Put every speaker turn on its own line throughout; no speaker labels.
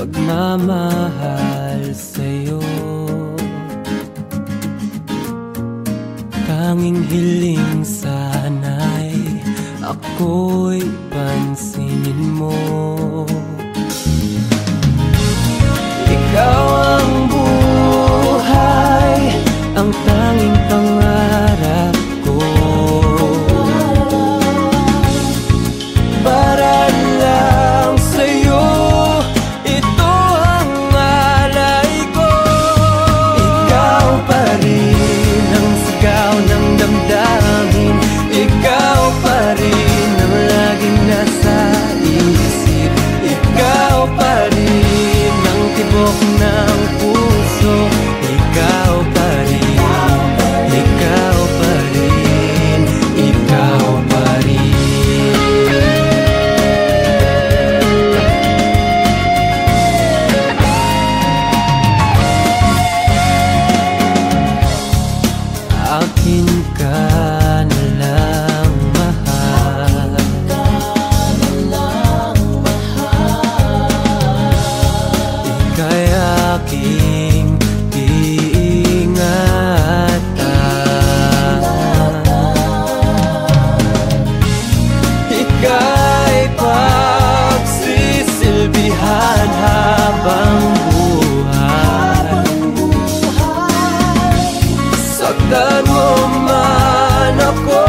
pagmamahal sa'yo. Tanging hiling sana'y ako'y pansinin mo. Ikaw ang buhay, ang tanging pangarap ko. Para lang sa'yo, ito ang alay ko. Ikaw pa rin ang sigaw ng damdamin. Ikaw pa rin ang laging nasa isip. Ikaw pa rin ang tibok ng puso. Ikaw pa rin, ikaw pa rin, ikaw pa rin. Akin ka na lang mahal, ika'y aking iingatan. Ika'y pagsisilbihan habang buhay. Saktan mo man ako,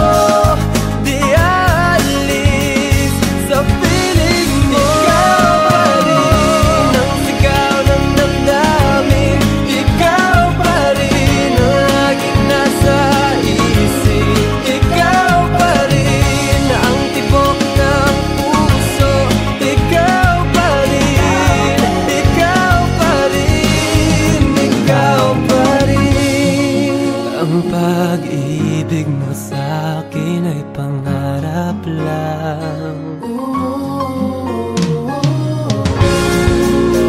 di alis sa piling mo. Ikaw pa rin ang sigaw ng damdamin. Ikaw pa rin ang laging nasa isip. Ikaw pa rin ang tibok ng puso. Ikaw pa rin, ikaw pa rin, ikaw pa rin. Ang pag-ibig mo sa'kin ay pangarap lang.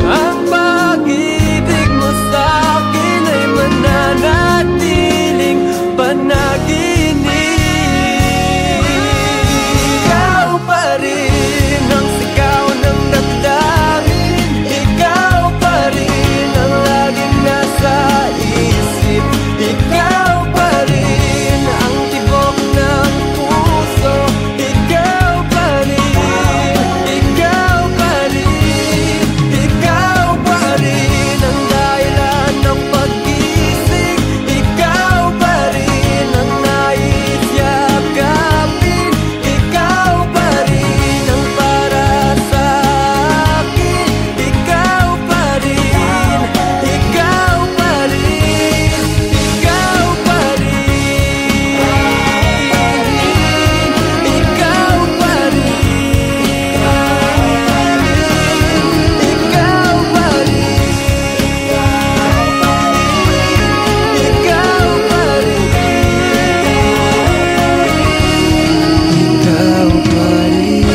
Ang pag-ibig mo sa'kin ay mananatiling panaginip. Ikaw pa rin ang sigaw ng damdamin. Ikaw pa rin ang laging nasa isip. Ikaw pa rin ang tibok ng puso. Ikaw pa rin, ikaw pa rin, ikaw pa rin ang dahilan ng pag-isig. Ikaw pa rin ang nais yakapin. Ikaw pa rin ang para sa akin. Ikaw pa rin, ikaw pa rin, ikaw pa rin, ikaw pa rin, ikaw pa rin, ikaw pa rin.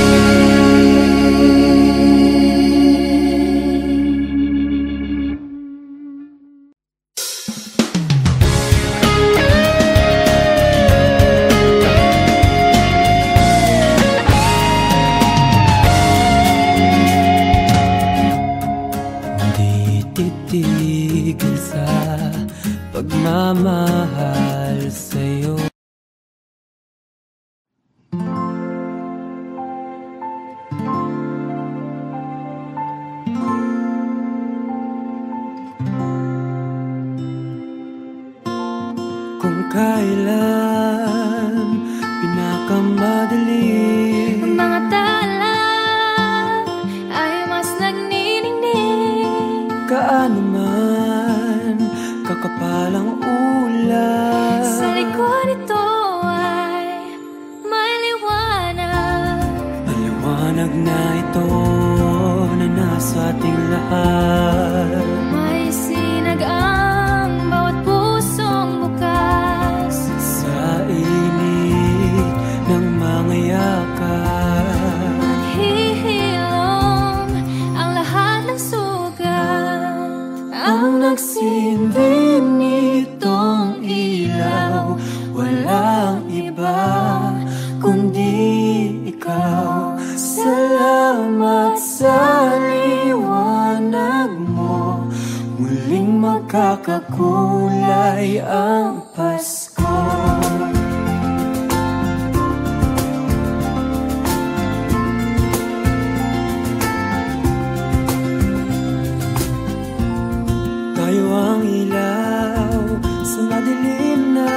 Di titigil sa pagmamahal sa'yo. Kung kailan pinakamadali
Ang mga tala ay mas nagniningning.
kaano man kakapalang ulan.
Sa likod ito ay may liwanag.
Maliwanag na ito na nasa ating lahat.
May sinag ang bawat pusong bukas.
Sa init ng mga yakat,
Naghihilom ang lahat ng sugat.
ang nagsindi nitong ilaw, walang iba kundi ikaw. Salamat sa liwanag. muling magkakakulay ang Pasko. Tayo ang ilaw sa madilim na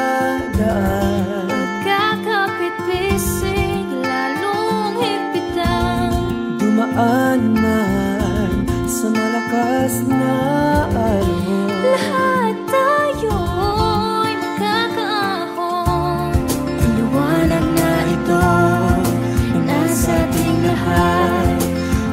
daan,
magkakapit-bisig, lalong higpitan.
dumaan man sa malakas na alon,
Lahat tayo'y magkakaahon.
ang liwanag na ito ay nasa ating lahat.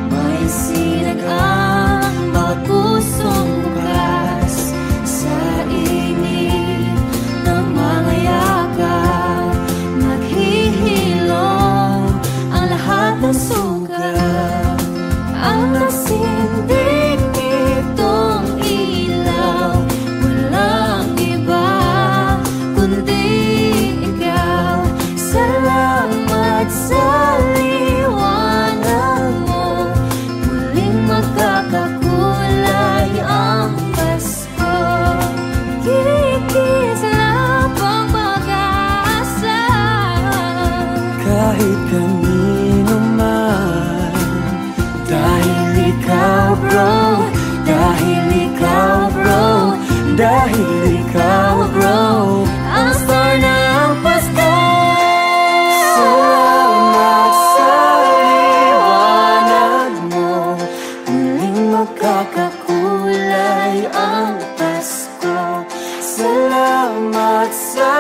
May sinag ang bawat pusong bukas sa init ng mga yakap. Maghihilom ang lahat ng sugat. Ang nasindig nitong ilaw, walang iba kundi ikaw. Salamat sa liwanag mo, muling magkakakulay ang Pasko. Kikislap ang pag-asa. Kahit kanino man, dahil ikaw bro, dahil ikaw bro, dahil ikaw bro, ang star ng Pasko. Salamat sa liwanag mo, muling magkakakulay ang Pasko. Salamat sa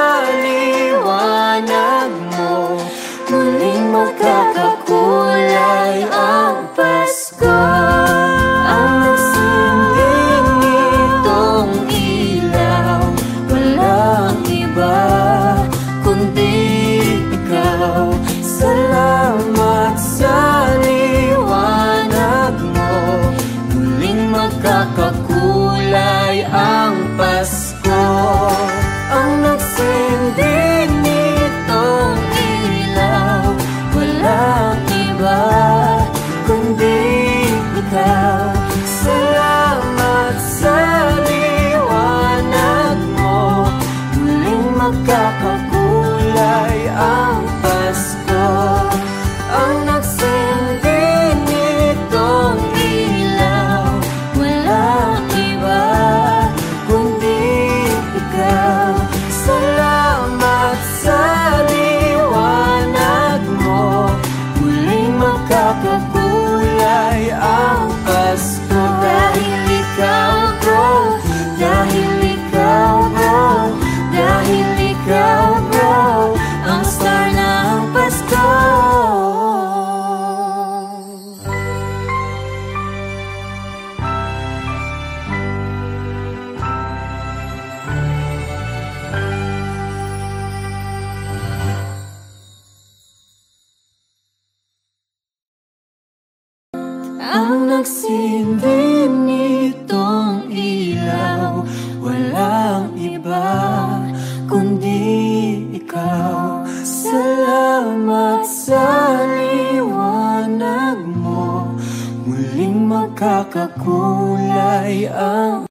liwanag mo, muling magkakakulay ang Pasko. Ang nagsindig nitong ilaw, walang iba kundi ikaw. Salamat sa liwanag mo, muling magkakakulay ang Pasko. Ang nagsindig nitong ilaw, walang iba kundi ikaw. Salamat sa liwanag mo, muling magkakakulay ang Pasko. Ang nagsindig nitong ilaw, walang iba kundi ikaw. Salamat sa liwanag mo, muling magkakakulay ang Pasko. Dahil ikaw bro, dahil ikaw bro, dahil ikaw bro, ang star ng Pasko. Ang nagsindig nitong ilaw, walang iba kundi ikaw. Salamat sa liwanag mo, muling magkakakulay ang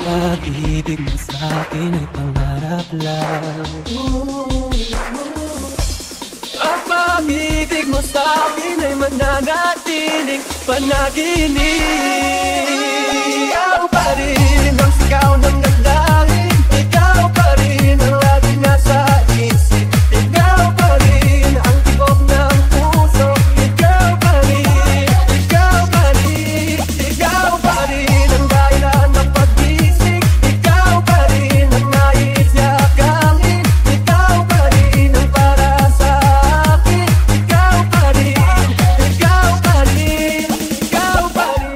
pag-ibig mo sa'kin ay pangarap lang. Ang pag-ibig mo sa'kin ay mananatiling panaginip. Ikaw pa rin ang sigaw ng naglahin, ikaw pa rin ang lagi nasa isip, ikaw pa rin ang tibok ng puso, ikaw pa rin, ikaw pa rin, ikaw pa rin ang dahilan ng pag-isig, ikaw pa rin ang nais yakalin, ikaw pa rin ang para sa akin, ikaw pa rin, ikaw pa rin, ikaw pa rin.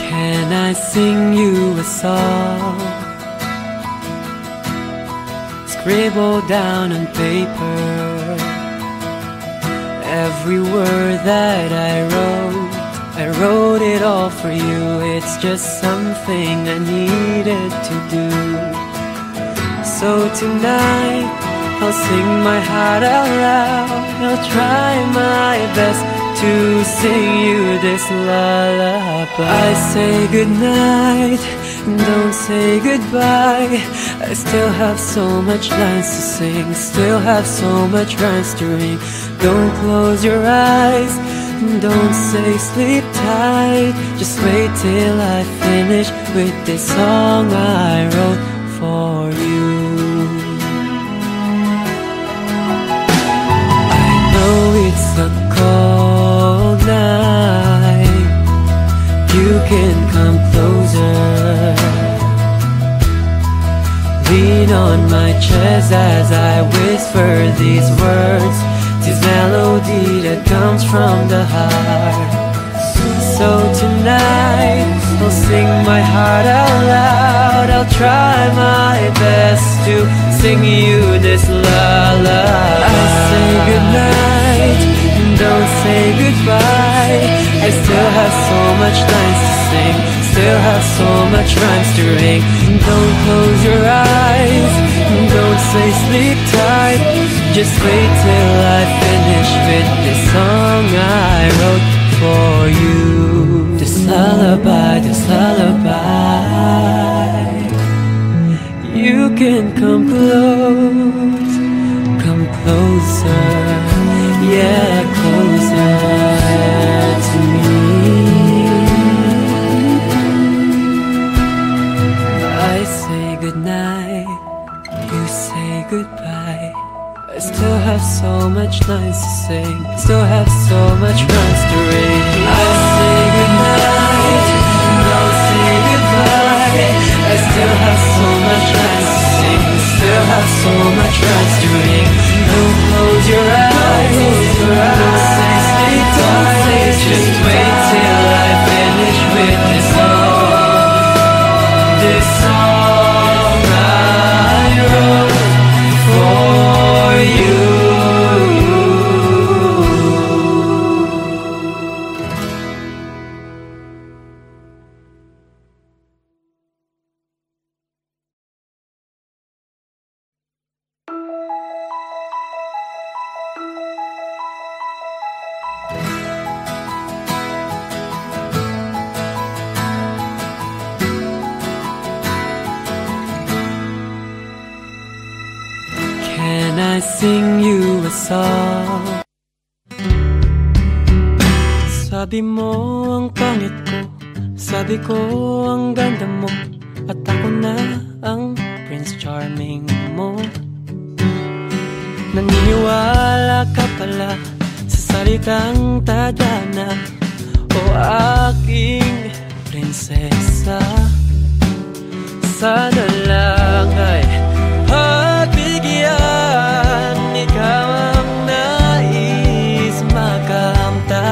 Can I sing you a song? Scribble down on paper every word that I wrote it all for you. It's just something I needed to do. So tonight I'll sing my heart out loud. I'll try my best to sing you this lullaby. I say goodnight, don't say goodbye. I still have so much lines to sing, still have so much rhymes to ring. Don't close your eyes, don't say sleep tight. Just wait till I finish with this song I wrote for you. I know it's a cold night, you can come closer. Lean on my chest as I whisper these words, this melody that comes from the heart. So tonight I'll sing my heart out loud. I'll try my best to sing you this lullaby. I say goodnight, don't say goodbye. I still have so much lines to sing, still have so much rhymes to ring. Don't close your eyes, don't say sleep tight. Just wait till I finish with this song I wrote for you. This lullaby, this lullaby. You can come close, come closer, yeah, closer to me. I say goodnight, you say goodbye. I still have so much lines to sing, still have so much rhymes to ring. I say goodnight, don't say goodbye. I still have so much lines to sing, still have so much rhymes to ring. Don't close your eyes, don't say sleep tight. Just wait till I finish with this song. this song I wrote for you. Can I sing you a song? Sabi mo ang pangit ko, sabi ko ang ganda mo, at ako na ang Prince Charming mo. Naniniwala ka pala sa salitang tadhana, o aking prinsesa. Sana lang ay pagbigyan, ikaw ang nais makamtan.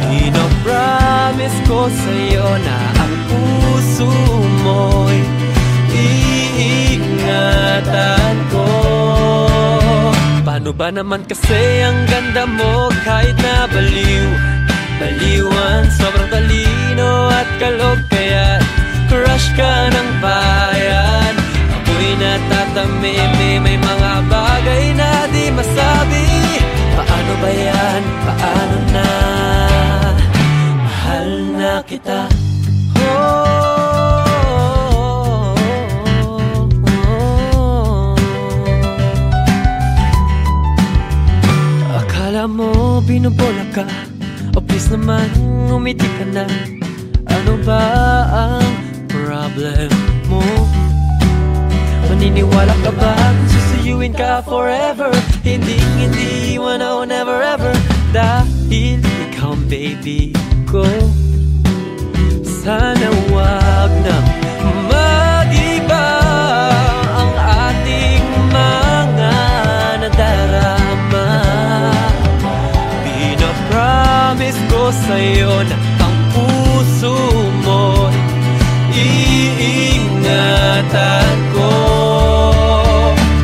Pinopromise ko sa'yo na ang puso mo'y iingatan ko. Paano ba naman kasi ang ganda mo kahit na baliw, baliwan, sobrang talino at kalog, kaya crush ka ng bayan. Ako'y natatamimi, may mga bagay na di masabi. Paano ba yan? Paano na? Mahal na kita. Akala mo binubola ka, o please naman umiti ka na. Ano ba ang problem mo? Maniniwala ka ba susuyuin ka forever? Hindi iwan, oh never ever. Dahil ikaw ang baby ko. Sana wag nang mag-iba ang ating mga nadarama. Pinapromise ko sa'yo na ang puso mo iingatan ko.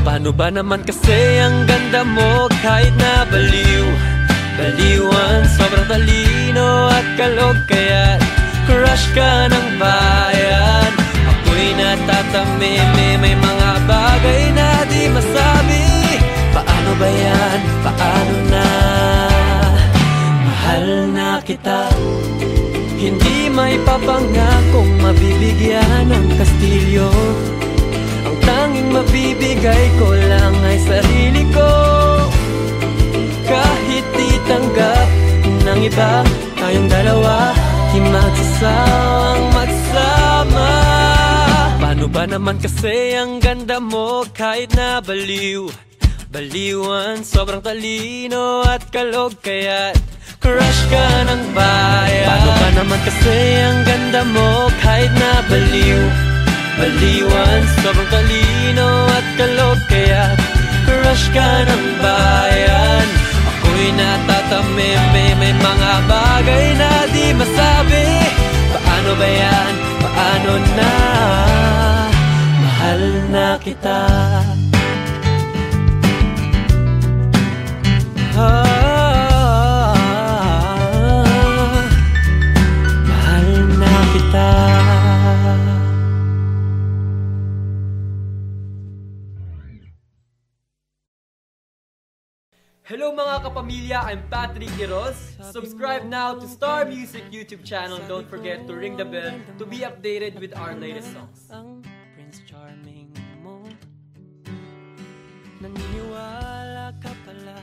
Paano ba naman kasi ang ganda mo kahit na baliw, baliwan, sobrang talino at kalog, kaya crush ka ng bayan. Ako'y natatamimi, may mga bagay na di masabi. Paano ba yan? Paano na? Mahal na kita. Hindi may papangakong mabibigyan ng kastilyo. Ang tanging mabibigay ko lang ay sarili ko. Kahit itanggap ng iba, tayong dalawa di magsasawang magsama. Paano ba naman kasi ang ganda mo kahit na baliw, baliwan, sobrang talino at kalog, kaya crush ka ng bayan. Paano ba naman kasi ang ganda mo kahit na baliw, baliwan, sobrang talino at kalog, kaya crush ka ng bayan. Ako'y natatamimi, may mga bagay na di masabi. Paano ba yan? Paano na? Mahal na kita. Mahal na kita.
Hello mga kapamilya, I'm Patrick Quiroz. Subscribe now to Star Music YouTube channel. Don't forget to ring the bell to be updated with our latest songs.
Ang Prince Charming mo, naniniwala ka pala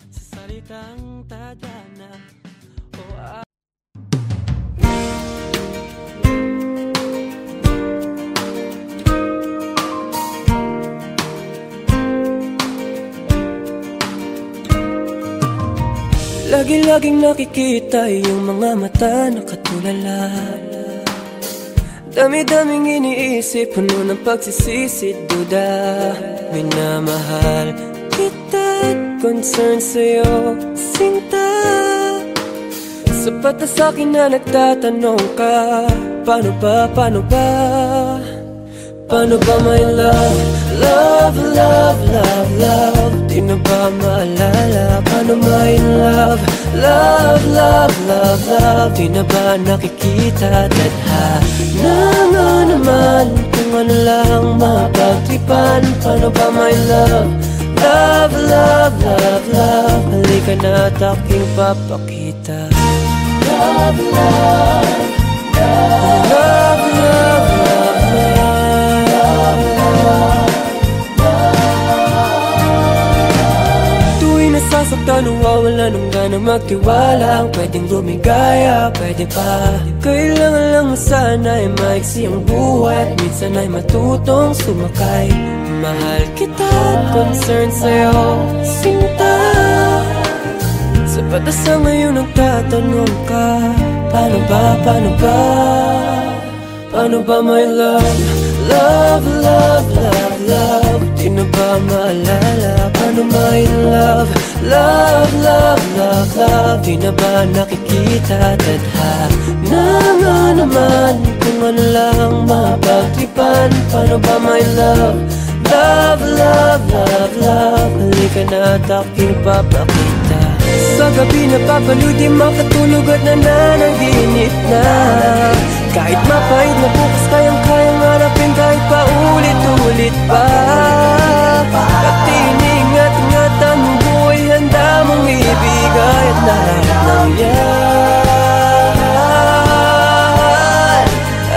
sa salitang tadhana, o lagi-laging nakikita yung mga mata na katulala. Dami-daming iniisip, puno ng pagsisisi, duda. Minamahal kita, concern sa'yo, sinta. Sapat na sa'kin na nagtatanong ka, paano ba, paano ba? Paano ba my love? Love, love, love, love. Di na ba maalala? Paano my love? Love, love, love, love. Di na ba nakikita? Tadhana nga naman kung ano lang mapagtripan. Paano ba my love? Love, love, love, love. Halika na at aking papakita. Love, love, love, love, love, love. Tuwing nasasaktan, nawawala ng ganang magtiwala. Ang pwedeng lumigaya, pwede pa. Kailangan lang sana ay maiksi ang buhay. At minsan ay matutong sumakay. Mahal kita, concern sa'yo, sinta. Sapat na sa ngayon nagtatanong ka. Paano ba, paano ba? Paano ba my love? Love, love, love, love. Di na ba maalala? Paano my love? Love, love, love, love. Di na ba nakikita? Tadhana nga naman kung ano lang mapagtripan. Paano ba my love? Love, love, love, love. Halika na at aking papakita. Sa gabi napapanood, di makatulog at nananaginip na. Kahit mapait na bukas, kayang-kayang harapin kahit paulit-ulit pa. At iningat-ingat ang buhay, handa mong ibigay at lahat ng yan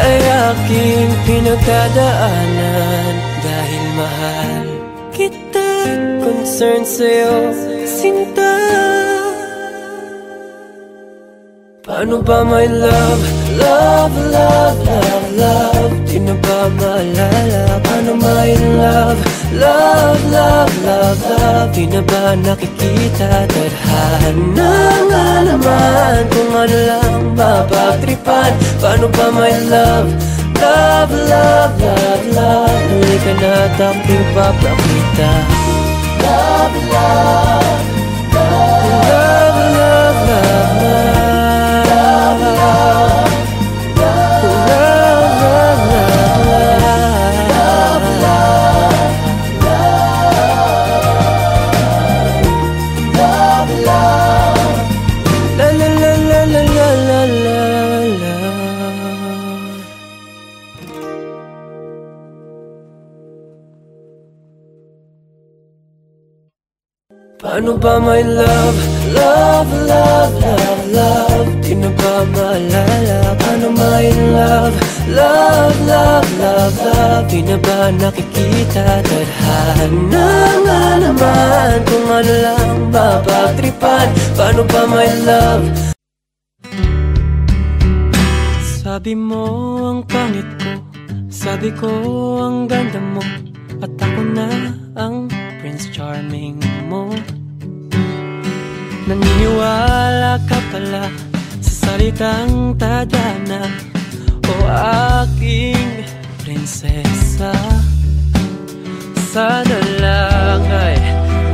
ay aking pinagdadaanan. Dahil mahal kita, concern sa'yo, sinta. Paano ba my love? Love, love, love, love. Di na ba maalala? Paano my love? Love, love, love, love. Di na ba nakikita? Tadhana nga naman kung ano lang mapagtripan. Paano ba my love? Love, love, love, love. Halika na at aking papakita. Love, love, love, love, love, love, love. Paano ba my love? Love, love, love, love. Di na ba maalala? Paano my love? Love, love, love, love. Di na ba nakikita? Tadhana nga naman kung ano lang mapagtripan. Paano ba my love? Sabi mo ang pangit ko, sabi ko ang ganda mo, at ako na ang Prince Charming mo. Naniniwala ka pala sa salitang tadhana, o aking prinsesa. Sana lang ay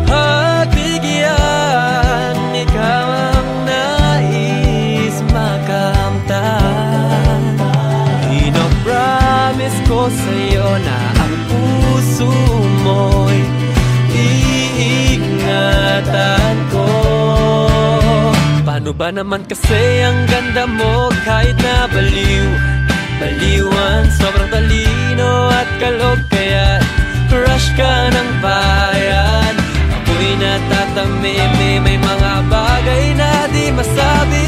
pagbigyan, ikaw ang nais makamtan. Pinopromise ko sa'yo na ang puso mo'y iingatan ko. Paano ba naman kasi ang ganda mo, kahit na baliwan, sobrang talino at kalog, kaya crush ka ng bayan. Ako'y natatamimi, may mga bagay na di masabi.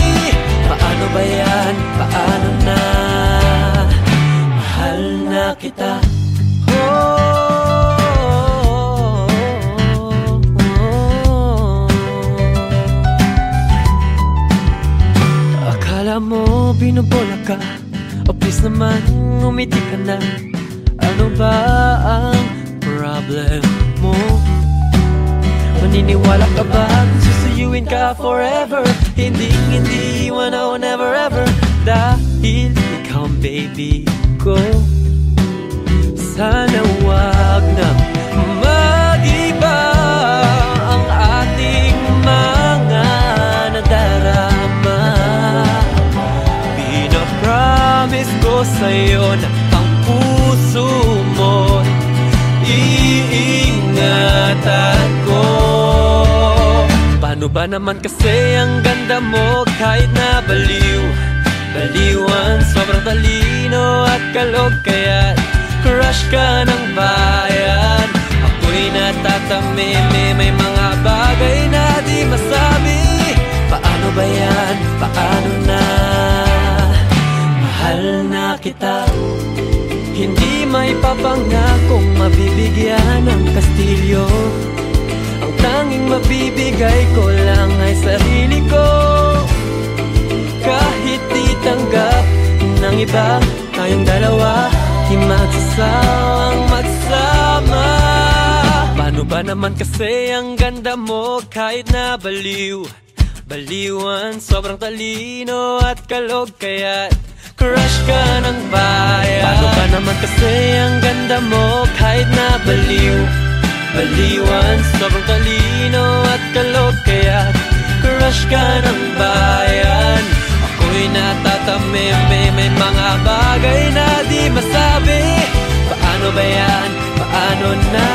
Paano ba yan? Paano na? Mahal na kita. Akala mo binubola ka, o please naman umiti ka na. Ano ba ang problem mo? Maniniwala ka ba kung susuyuin ka forever? Hindi iwan ako never ever, dahil ikaw ang baby ko. Sana wag na mag-iba ang ating mga nadarama. Pinapromise ko sa'yo na ang puso mo iingatan ko. Paano ba naman kasi ang ganda mo kahit na baliwan, sobrang talino at kalog, kaya crush ka ng bayan. Ako'y natatameme, may mga bagay na di masabi. Paano ba yan? Paano na? Mahal na kita, hindi may papangakong mabibigyan ng kastilyo. Ang tanging mabibigay ko lang ay sarili ko. Kahit itanggap ng iba, tayong dalawa di magsasawang magsama. Paano ba naman kasi ang ganda mo kahit na baliwan, sobrang talino at kalog, kaya crush ka ng bayan. Paano ba naman kasi ang ganda mo kahit na baliwan, sobrang talino at kalog, kaya crush ka ng bayan. Ako'y natatameme, may mga bagay na di masabi. Paano ba yan? Paano na?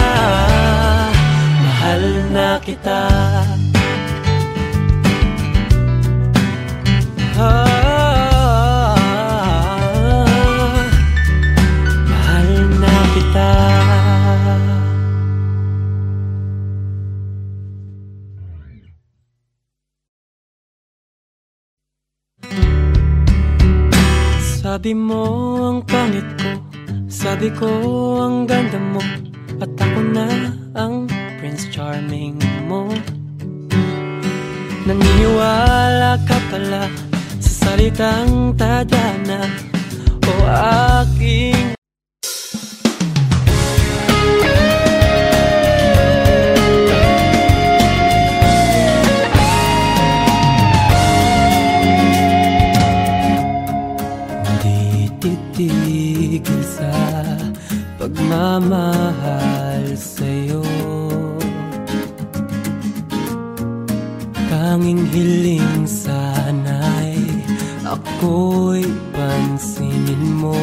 Mahal na kita. Mahal na kita. Sabi mo ang pangit ko, sabi ko ang ganda mo, at ako na ang Prince Charming mo. Naniniwala ka pala sa salitang tadhana o aking titigil sa pagmamahal sa'yo. Tanging hiling sana'y ako'y pansinin mo.